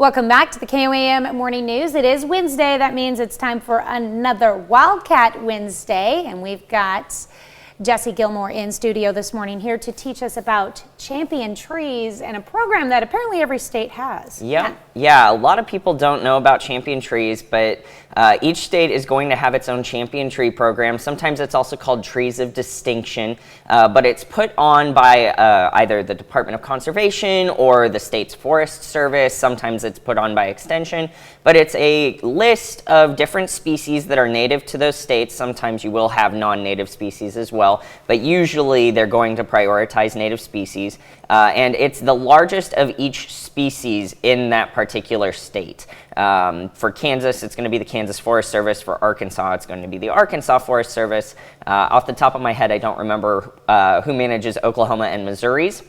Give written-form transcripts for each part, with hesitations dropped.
Welcome back to the KOAM Morning News. It is Wednesday. That means it's time for another Wildcat Wednesday. And we've got Jesse Gilmore in studio this morning here to teach us about Champion Trees and a program that apparently every state has. Yeah, a lot of people don't know about Champion Trees, but each state is going to have its own Champion Tree program. Sometimes it's also called Trees of Distinction, but it's put on by either the Department of Conservation or the state's Forest Service. Sometimes it's put on by Extension, but it's a list of different species that are native to those states. Sometimes you will have non-native species as well, but usually they're going to prioritize native species, and it's the largest of each species in that particular state. For Kansas, it's going to be the Kansas Forest Service. For Arkansas, it's going to be the Arkansas Forest Service. Off the top of my head, I don't remember who manages Oklahoma and Missouri's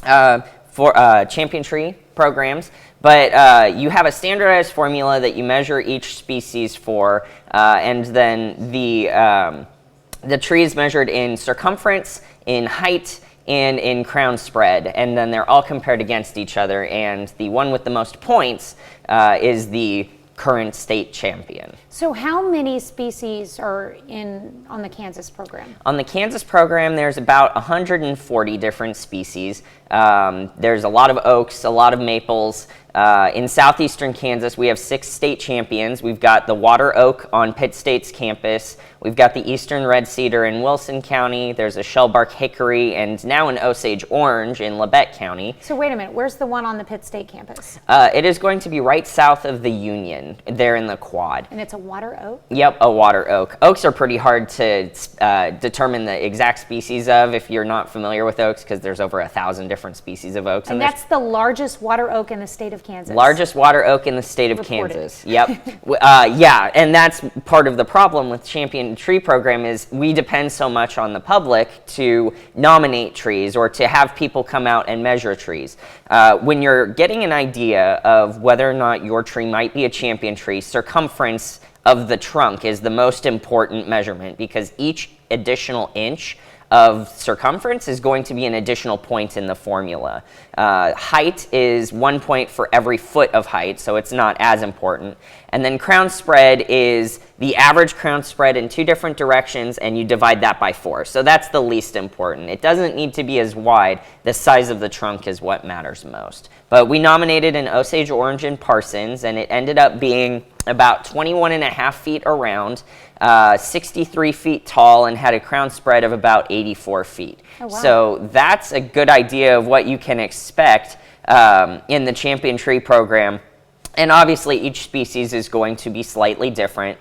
for Champion Tree programs, but you have a standardized formula that you measure each species for, and then the tree is measured in circumference, in height, and in crown spread, and then they're all compared against each other, and the one with the most points is the current state champion. So how many species are on the Kansas program? On the Kansas program, there's about 140 different species. There's a lot of oaks, a lot of maples. In southeastern Kansas, we have 6 state champions. We've got the water oak on Pitt State's campus. We've got the eastern red cedar in Wilson County. There's a shellbark hickory and now an Osage orange in Labette County. So wait a minute, where's the one on the Pitt State campus? It is going to be right south of the Union, there in the quad. And it's a water oak? Yep, a water oak. Oaks are pretty hard to determine the exact species of if you're not familiar with oaks, because there's over 1,000 different species of oaks. And that's the largest water oak in the state of Kansas? Largest water oak in the state of Reported. Kansas. Yep. Yeah, and that's part of the problem with Champion Tree program is we depend so much on the public to nominate trees or to have people come out and measure trees. When you're getting an idea of whether or not your tree might be a champion tree, circumference of the trunk is the most important measurement, because each additional inch of circumference is going to be an additional point in the formula. Height is 1 point for every foot of height, so it's not as important. And then crown spread is the average crown spread in 2 different directions, and you divide that by 4. So that's the least important. It doesn't need to be as wide. The size of the trunk is what matters most. But we nominated an Osage orange in Parsons, and it ended up being about 21.5 feet around, 63 feet tall, and had a crown spread of about 84 feet. Oh, wow. So that's a good idea of what you can expect in the Champion Tree program. And obviously each species is going to be slightly different.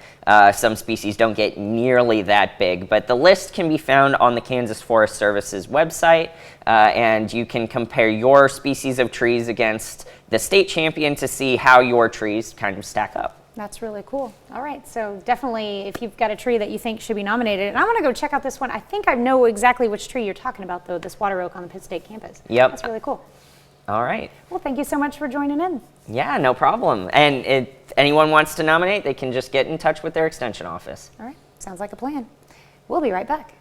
Some species don't get nearly that big, but the list can be found on the Kansas Forest Service's website, and you can compare your species of trees against the state champion to see how your trees kind of stack up. That's really cool. All right, so definitely if you've got a tree that you think should be nominated, and I'm going to go check out this one. I think I know exactly which tree you're talking about, though, this water oak on the Pitt State campus. Yep. That's really cool. All right. Well, thank you so much for joining in. Yeah, no problem. And if anyone wants to nominate, they can just get in touch with their extension office. All right, sounds like a plan. We'll be right back.